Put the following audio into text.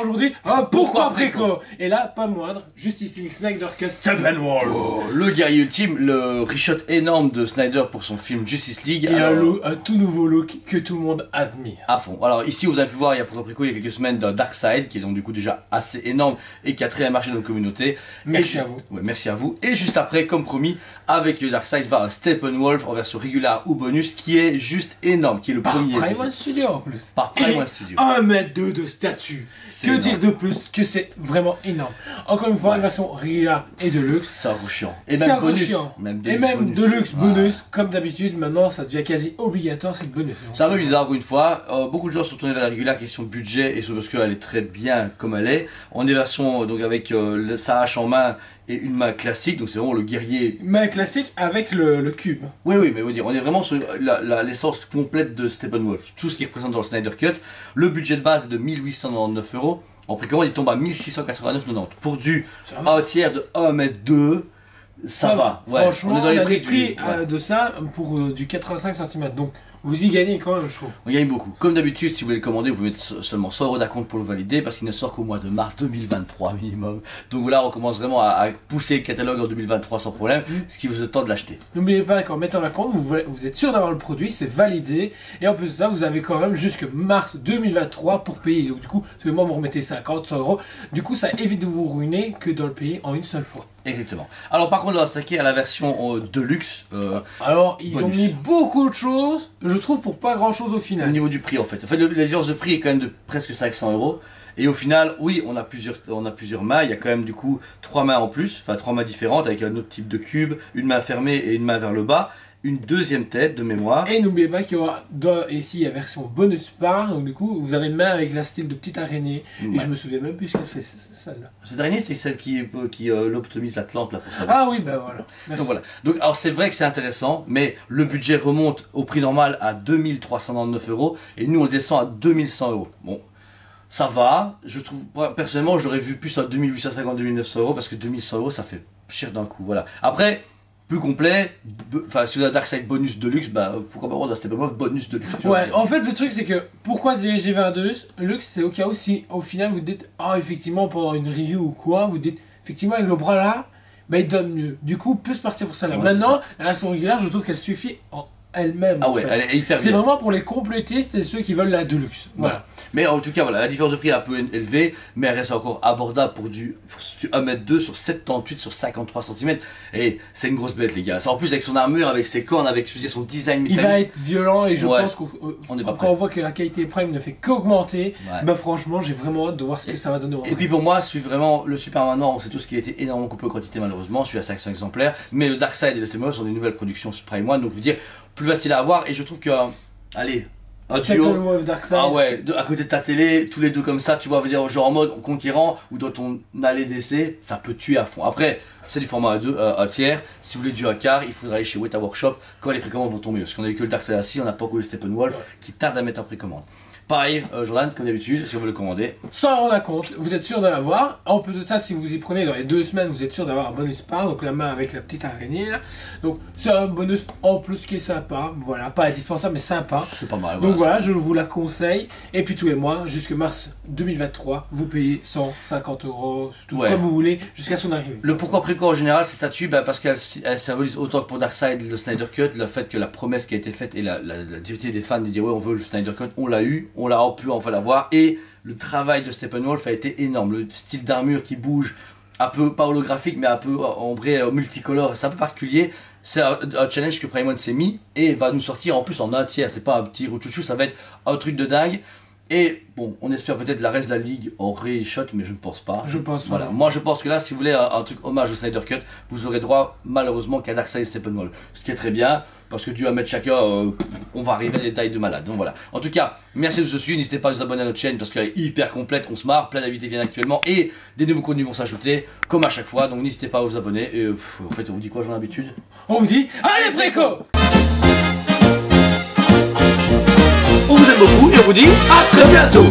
aujourd'hui pourquoi préco? Et là, pas moindre, Justice League Snyder Cut Steppenwolf. Oh, le guerrier ultime, le reshot énorme de Snyder pour son film Justice League. Et un tout nouveau look que tout le monde admire. À fond. Alors ici, vous avez pu voir, il y a pourquoi préco il y a quelques semaines d'un Darkseid qui est donc du coup déjà assez énorme et qui a très bien marché dans la communauté. Merci à vous. Ouais, merci à vous. Et juste après, comme promis, avec Darkseid va un Steppenwolf en version régulière ou bonus qui est juste énorme, qui est le premier. Par Prime Studio en plus. Par Prime Studio. 1,2 m de statue. Que dire de plus que c'est vraiment énorme. Encore une fois, une version régulière et de luxe. C'est un chiant. Et même bonus. Et même de luxe bonus, comme d'habitude. Maintenant, ça devient quasi obligatoire cette bonus. C'est un peu bizarre encore une fois. Beaucoup de gens sont tournés vers la régulière question de budget et c'est parce qu'elle est très bien comme elle est. On est version donc avec sa hache en main et une main classique, donc c'est vraiment le guerrier. Main classique avec le cube. Oui, mais vous dire, on est vraiment sur l'essence complète de Steppenwolf. Tout ce qui est présent dans le Snyder Cut. Le budget de base est de 1899 €. En précommande, il tombe à 1689,90 €. Pour du un tiers de 1,2 m, ça va. Ouais, franchement, on est dans les prix de ça pour du 85 cm. Donc, vous y gagnez quand même, je trouve. On gagne beaucoup. Comme d'habitude, si vous voulez le commander, vous pouvez mettre seulement 100 € d'acompte pour le valider parce qu'il ne sort qu'au mois de mars 2023 minimum. Donc là, on commence vraiment à pousser le catalogue en 2023 sans problème, ce qui vous donne le temps de l'acheter. N'oubliez pas qu'en mettant l'acompte, vous êtes sûr d'avoir le produit, c'est validé. Et en plus de ça, vous avez quand même jusque mars 2023 pour payer. Donc du coup, seulement vous remettez 50, 100 €. Du coup, ça évite de vous ruiner que de le payer en une seule fois. Exactement. Alors par contre, on va s'attaquer à la version Deluxe. Alors, ils ont mis beaucoup de choses, je trouve, pour pas grand chose au final. Au niveau du prix en fait. La différence de prix est quand même de presque 500 €. Et au final, oui, on a plusieurs mains. Il y a quand même du coup 3 mains en plus, enfin 3 mains différentes avec un autre type de cube, une main fermée et une main vers le bas. Une deuxième tête de mémoire. Et n'oubliez pas qu'il y aura ici la version bonus part. Donc du coup, vous avez une main avec la style de petite araignée. Ouais. Et je me souviens même plus ce qu'elle fait celle-là. Cette araignée, c'est celle qui l'optimise l'Atlante là pour ça. Ah oui, ben voilà. Merci. Donc voilà. Donc alors c'est vrai que c'est intéressant, mais le budget remonte au prix normal à 2399 € et nous on le descend à 2100 €. Bon. Ça va, je trouve, personnellement j'aurais vu plus à 2850-2900 € parce que 2100 € ça fait cher d'un coup, voilà. Après, plus complet, enfin si vous avez Darkseid bonus de luxe, bah pourquoi pas prendre un Steppenwolf bonus de luxe. Ouais, en fait le truc c'est que pourquoi se diriger vers un de luxe, c'est au cas où si au final vous dites effectivement pendant une review ou quoi, vous dites effectivement avec le bras là, bah il donne mieux. Du coup, plus partir pour ça là. Ouais, maintenant, la version régulière, je trouve qu'elle suffit en elle-même. Ah ouais, elle est hyper bien. C'est vraiment pour les complétistes et ceux qui veulent la Deluxe. Voilà. Mais en tout cas, voilà, la différence de prix est un peu élevée, mais elle reste encore abordable pour du 1,2 m sur 78 sur 53 cm. Et c'est une grosse bête, les gars. En plus, avec son armure, avec ses cornes, avec son design métallique. Il va être violent et je pense qu'on quand on voit que la qualité Prime ne fait qu'augmenter, bah franchement, j'ai vraiment hâte de voir ce que ça va donner. Et puis pour moi, celui vraiment le Superman Noir, c'est tout ce qui a été énormément coupé en quantité malheureusement. Celui à 500 exemplaires. Mais le Darkseid et le Steppenwolf sont des nouvelles productions Prime One, donc vous dire plus facile à avoir. Et je trouve que, allez, un duo, à côté de ta télé, tous les deux comme ça, tu vois, veut dire genre en mode conquérant ou dans ton allée d'essai, ça peut tuer à fond. Après, c'est du format un tiers. Si vous voulez du 1/4, il faudra aller chez Weta Workshop quand les précommandes vont tomber. Parce qu'on a eu que le Darkseid assis, on n'a pas encore le Steppenwolf qui tarde à mettre en précommande. Pareil, Jordan, comme d'habitude, si on veut le commander. 100 € d'acompte, vous êtes sûr de l'avoir. En plus de ça, si vous y prenez dans les 2 semaines, vous êtes sûr d'avoir un bonus part. Donc la main avec la petite araignée là. Donc c'est un bonus en plus qui est sympa. Voilà, pas indispensable mais sympa. C'est pas mal. Donc voilà, je vous la conseille. Et puis tous les mois, jusque mars 2023, vous payez 150 €, comme vous voulez, jusqu'à son arrivée. Le pourquoi préco en général, ces statues, parce qu'elles symbolisent autant que pour Darkseid, le Snyder Cut, le fait que la promesse qui a été faite et la dureté des fans de dire ouais on veut le Snyder Cut, on l'a eu. On l'a pu enfin l'avoir et le travail de Steppenwolf a été énorme. Le style d'armure qui bouge, un peu pas holographique mais un peu ombré, multicolore, c'est un peu particulier. C'est un challenge que Prime One s'est mis et va nous sortir en plus en un tiers. C'est pas un petit rouchouchou, ça va être un truc de dingue. Et bon, on espère peut-être la reste de la ligue en reshot, mais je ne pense pas. Je pense voilà. Moi, je pense que là, si vous voulez un truc hommage au Snyder Cut, vous aurez droit malheureusement qu'à Darkseid et Steppenwolf. Ce qui est très bien, parce que dû à mettre chacun, on va arriver à des tailles de malade. Donc voilà. En tout cas, merci de vous suivre. N'hésitez pas à vous abonner à notre chaîne parce qu'elle est hyper complète. On se marre, plein d'invités viennent actuellement et des nouveaux contenus vont s'ajouter, comme à chaque fois. Donc n'hésitez pas à vous abonner. Et en fait, on vous dit quoi, j'en ai l'habitude. On vous dit, allez préco! On vous aime beaucoup et on vous dit à très bientôt.